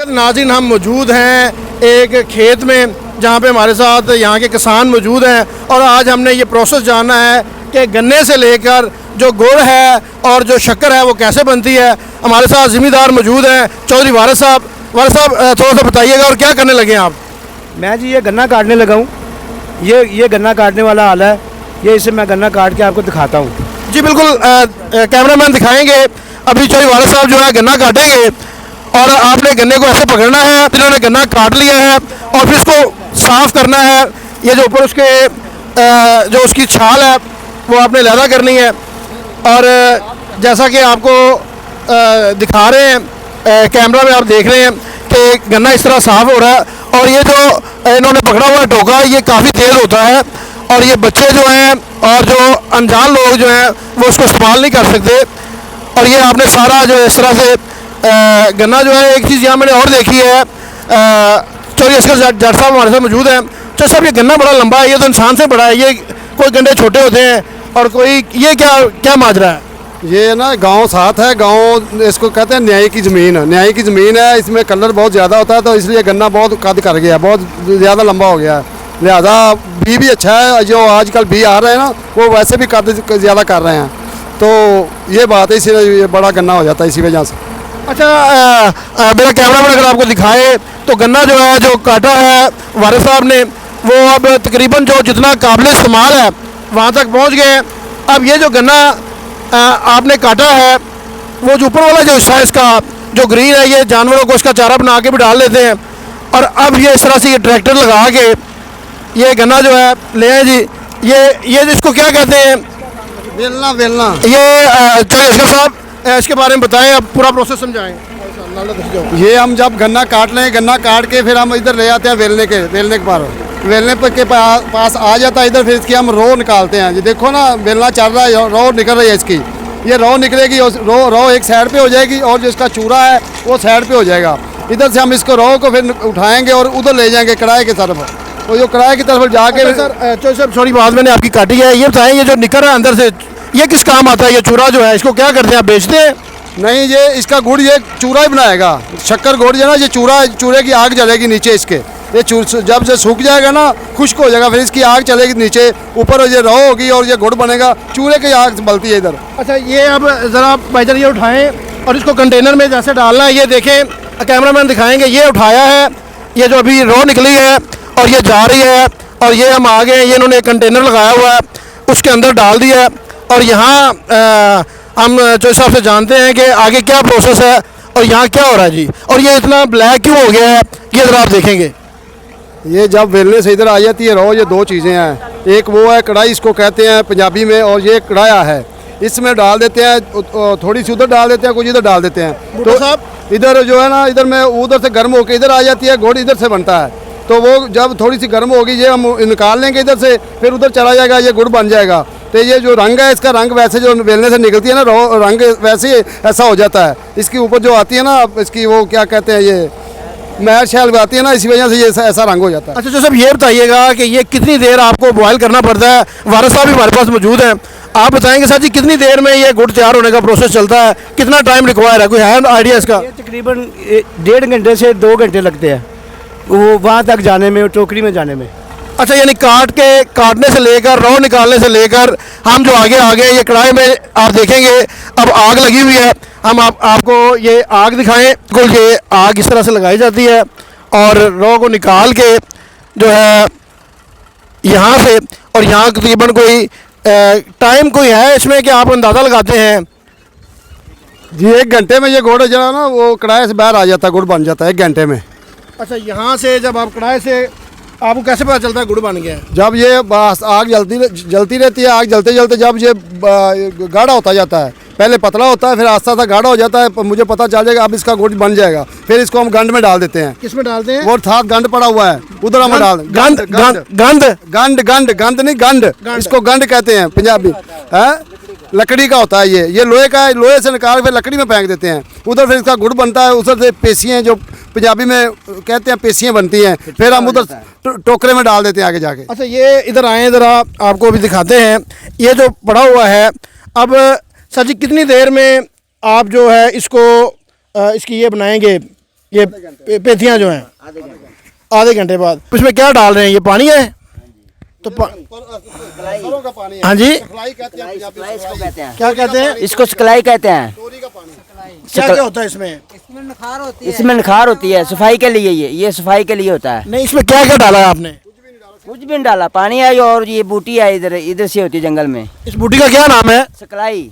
नाज़रीन हम मौजूद हैं एक खेत में जहाँ पे हमारे साथ यहाँ के किसान मौजूद हैं और आज हमने ये प्रोसेस जानना है कि गन्ने से लेकर जो गुड़ है और जो शक्कर है वो कैसे बनती है। हमारे साथ ज़िम्मेदार मौजूद हैं चौधरी वारिस साहब। वारिस साहब थोड़ा सा बताइएगा और क्या करने लगे हैं आप? मैं जी ये गन्ना काटने लगा हूँ। ये गन्ना काटने वाला हाल है, ये इसे मैं गन्ना काट के आपको दिखाता हूँ। जी बिल्कुल, कैमरामैन दिखाएंगे। अभी चौधरी वारिस साहब जो है गन्ना काटेंगे और आपने गन्ने को ऐसे पकड़ना है, इन्होंने गन्ना काट लिया है और फिर इसको साफ़ करना है। ये जो ऊपर उसके जो उसकी छाल है वो आपने लहदा करनी है और जैसा कि आपको दिखा रहे हैं कैमरा में, आप देख रहे हैं कि गन्ना इस तरह साफ़ हो रहा है और ये जो इन्होंने पकड़ा हुआ टोका ये काफ़ी तेज़ होता है और ये बच्चे जो हैं और जो अनजान लोग जो हैं वो उसको इस्तेमाल नहीं कर सकते। और ये आपने सारा जो इस तरह से गन्ना जो है, एक चीज़ यहाँ मैंने और देखी है, चौधरी असगर जट साहब हमारे साथ मौजूद हैं। चौधरी साहब ये गन्ना बड़ा लंबा है, ये तो इंसान से बड़ा है, ये कोई गन्ने छोटे होते हैं और कोई ये क्या माजरा है? ये ना गांव साथ है, गांव इसको कहते हैं न्याय की ज़मीन। न्याय की ज़मीन है, इसमें कलर बहुत ज़्यादा होता है तो इसलिए गन्ना बहुत कद कर गया, बहुत ज़्यादा लंबा हो गया है। लिहाजा भी अच्छा है, जो आजकल भी आ रहे हैं ना वो वैसे भी कद ज़्यादा कर रहे हैं, तो ये बात है, इसीलिए ये बड़ा गन्ना हो जाता है इसी वजह से। अच्छा, मेरा कैमरामैन अगर आपको दिखाए तो गन्ना जो है जो काटा है वारिस साहब ने वो अब तकरीबन जो जितना काबिल इस्तेमाल है वहाँ तक पहुँच गए। अब ये जो गन्ना आपने काटा है वो जो ऊपर वाला जो हिस्सा है इसका जो ग्रीन है, ये जानवरों को इसका चारा बना के भी डाल लेते हैं और अब ये इस तरह से ये ट्रैक्टर लगा के ये गन्ना जो है ले आए जी। ये जिसको क्या कहते हैं? वेलना। वेलना। ये चौधरी असगर साहब इसके बारे में बताएं, अब पूरा प्रोसेस समझाएं। ये हम जब गन्ना काट लें, गन्ना काट के फिर हम इधर ले आते हैं वेलने के पार, वेलने के पास आ जाता है इधर, फिर इसकी हम रो निकालते हैं। ये देखो ना वेलना चल रहा है, रो निकल रही है इसकी, ये रो निकलेगी, रो एक साइड पे हो जाएगी और जो इसका चूरा है वो साइड पे हो जाएगा। इधर से हम इसको रो को फिर उठाएंगे और उधर ले जाएंगे कढ़ाई की तरफ, तो जो कढ़ाई की तरफ जाके सर सॉरी बात मैंने आपकी काटी है। ये बताएं ये जो निकल रहा है अंदर से ये किस काम आता है? ये चूरा जो है इसको क्या करते हैं, आप बेचते हैं? नहीं, ये इसका गुड़ ये चूरा ही बनाएगा, शक्कर गुड़ जो ना, ये चूरे की आग जलेगी नीचे इसके, ये जब से सूख जाएगा ना खुश्क हो जाएगा फिर इसकी आग चलेगी नीचे, ऊपर ये रहो होगी और ये गुड़ बनेगा, चूरे की आग बलती है इधर। अच्छा, ये अब ज़रा भाईजान ये उठाएं और इसको कंटेनर में जैसे डालना है, ये देखें कैमरामैन दिखाएंगे, ये उठाया है, ये जो अभी रो निकली है और ये जा रही है और ये हम आ गए, ये इन्होंने कंटेनर लगाया हुआ है उसके अंदर डाल दिया है और यहाँ हम जो हिसाब से जानते हैं कि आगे क्या प्रोसेस है और यहाँ क्या हो रहा है जी। और ये इतना ब्लैक क्यों हो गया है ये ज़रा आप देखेंगे। ये जब वेलने से इधर आ जाती है रो, ये दो चीज़ें हैं, एक वो है कढ़ाई इसको कहते हैं पंजाबी में, और ये कढ़ाया है, इसमें डाल देते हैं, थोड़ी सी उधर डाल देते हैं, कुछ इधर डाल देते हैं, तो साहब इधर जो है ना, इधर में उधर से गर्म होकर इधर आ जाती है, गुड़ इधर से बनता है, तो वो जब थोड़ी सी गर्म होगी ये हम निकाल लेंगे इधर से, फिर उधर चला जाएगा, ये गुड़ बन जाएगा। तो ये जो रंग है इसका रंग वैसे जो वेलने से निकलती है ना रंग वैसे ही ऐसा हो जाता है। इसके ऊपर जो आती है ना इसकी वो क्या कहते हैं, ये मैल शैल आती है ना, इसी वजह से ये ऐसा रंग हो जाता है। अच्छा जो सब ये बताइएगा कि ये कितनी देर आपको बॉयल करना पड़ता है? वारिस साहब भी हमारे पास मौजूद हैं, आप बताएंगे सर जी कितनी देर में ये गुड़ तैयार होने का प्रोसेस चलता है, कितना टाइम रिक्वायर है, कोई है आइडिया इसका? तकरीबन 1.5 घंटे से 2 घंटे लगते हैं वो वहाँ तक जाने में, टोकरी में जाने में। अच्छा, यानी काटने से लेकर रो निकालने से लेकर हम जो आगे ये कढ़ाई में आप देखेंगे अब आग लगी हुई है, हम आपको ये आग दिखाएं। बिल्कुल ये आग इस तरह से लगाई जाती है और रो को निकाल के जो है यहाँ से, और यहाँ तकरीबन कोई टाइम कोई है इसमें कि आप अंदाज़ा लगाते हैं? जी 1 घंटे में ये गुड़ जो है ना वो कढ़ाई से बाहर आ जाता है, गुड़ बन जाता है 1 घंटे में। अच्छा, यहाँ से जब आप कढ़ाई से आपको कैसे पता चलता है गुड़ बन गया? जब ये आग जलती रहती है, आग जलते जलते जब ये गाढ़ा होता जाता है, पहले पतला होता है फिर आस्ता आस्ता गाढ़ा हो जाता है, मुझे पता चल जाएगा अब इसका गुड़ बन जाएगा, फिर इसको हम गंड में डाल देते हैं। किस में डालते हैं? वो साथ गंड पड़ा हुआ है उधर हम डाल गंड नहीं गंड, इसको गंड कहते हैं पंजाबी है, लकड़ी का होता है ये लोहे का है, लोहे से निकाल फिर लकड़ी में फेंक देते हैं, उधर फिर इसका गुड़ बनता है, उधर से पेशियाँ जो पंजाबी में कहते हैं पेशियाँ बनती हैं, फिर हम उधर टोकरे में डाल देते हैं आगे जाके। अच्छा, ये इधर आए, इधर आपको अभी दिखाते हैं ये जो पड़ा हुआ है। अब सर जी कितनी देर में आप जो है इसको इसकी ये बनाएंगे, ये पेथियाँ जो हैं आधे घंटे बाद। इसमें क्या डाल रहे हैं, ये पानी है? तो सरसों का पानी है। हाँ जी, सखलाई कहते हैं पंजाबी में, इसको कहते हैं, क्या कहते हैं? इसको सकलाई कहते हैं। तोरी का पानी। क्या क्या होता है इसमें? इसमें निखार होती है, सफाई के लिए, ये सफाई के लिए होता है। नहीं, इसमें क्या क्या डाला है आपने? कुछ भी नहीं डाला, पानी आई और ये बूटी आई, इधर से होती है जंगल में। इस बूटी का क्या नाम है? सकलाई,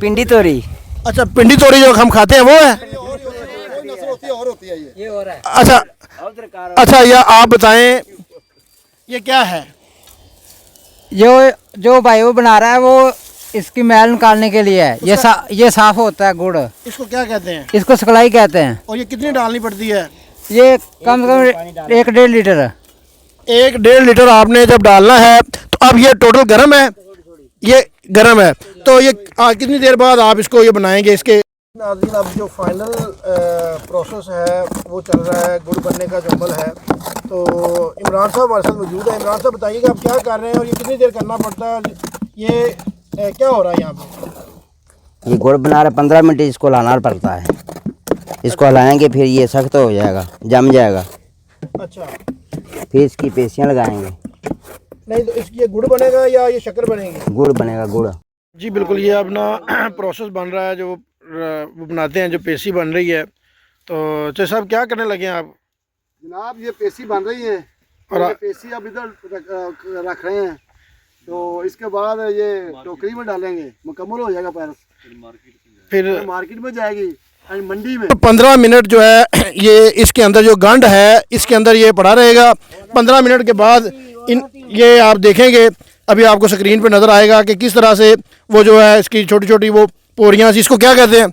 पिंडी तोरी। अच्छा, पिंडी तोरी जो हम खाते हैं वो है? कोई नस्ल होती है और होती है ये। अच्छा अच्छा, या आप बताएं ये क्या है? जो भाई वो बना रहा है वो इसकी मैल निकालने के लिए है। ये साफ होता है गुड़, इसको क्या कहते हैं? इसको सकलाई कहते हैं। और ये कितनी डालनी पड़ती है? ये कम से कम 1-1.5 लीटर है। 1-1.5 लीटर आपने जब डालना है तो अब ये टोटल गर्म है, ये गर्म है, तो ये कितनी देर बाद आप इसको ये बनाएंगे? इसके नाज़रीन, अब जो फाइनल प्रोसेस है वो चल रहा है, गुड़ बनने का जो अमल है। तो इमरान साहब हमारे साथ मौजूद है। इमरान साहब बताइएगा आप क्या कर रहे हैं और ये कितनी देर करना पड़ता है, ये क्या हो रहा है यहाँ पे? ये गुड़ बना रहे 15 मिनट इसको हिलाना पड़ता है। इसको हिलाएंगे फिर ये सख्त हो जाएगा, जम जाएगा। अच्छा, फिर इसकी पेशियाँ लगाएंगे। नहीं तो इसकी ये गुड़ बनेगा या ये शक्कर बनेगी? गुड़ बनेगा, गुड़। जी बिल्कुल, ये अपना प्रोसेस बन रहा है, जो वो बनाते हैं, जो पेशी बन रही है। तो चाचा साहब क्या करने लगे हैं आप? जनाब ये पेशी बन रही है और और ये पेशी अब इधर रख रहे हैं। तो इसके बाद ये टोकरी में डालेंगे, मुकम्मल हो जाएगा पैर, फिर मार्केट में जाएगी मंडी में। 15 मिनट जो है ये इसके अंदर जो गंड है इसके अंदर ये पड़ा रहेगा। 15 मिनट के बाद ये आप देखेंगे, अभी आपको स्क्रीन पे नज़र आएगा कि किस तरह से वो जो है इसकी छोटी छोटी वो पोरियाँ, इसको क्या कहते हैं,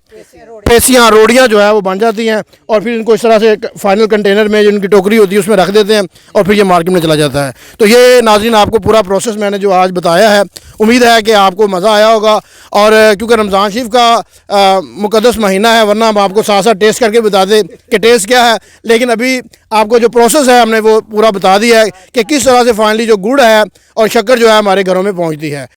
पेशियाँ, रोड़ियाँ जो है वो बन जाती हैं। और फिर इनको इस तरह से फाइनल कंटेनर में जो इनकी टोकरी होती है उसमें रख देते हैं और फिर ये मार्केट में चला जाता है। तो ये नाज़रीन आपको पूरा प्रोसेस मैंने जो आज बताया है, उम्मीद है कि आपको मज़ा आया होगा। और क्योंकि रमज़ान शरीफ का मुक़द्दस महीना है, वरना हम आपको साथ साथ टेस्ट करके बता दें कि टेस्ट क्या है, लेकिन अभी आपको जो प्रोसेस है हमने वो पूरा बता दिया है कि किस तरह से फाइनली जो गुड़ है और शक्कर जो है हमारे घरों में पहुँचती है।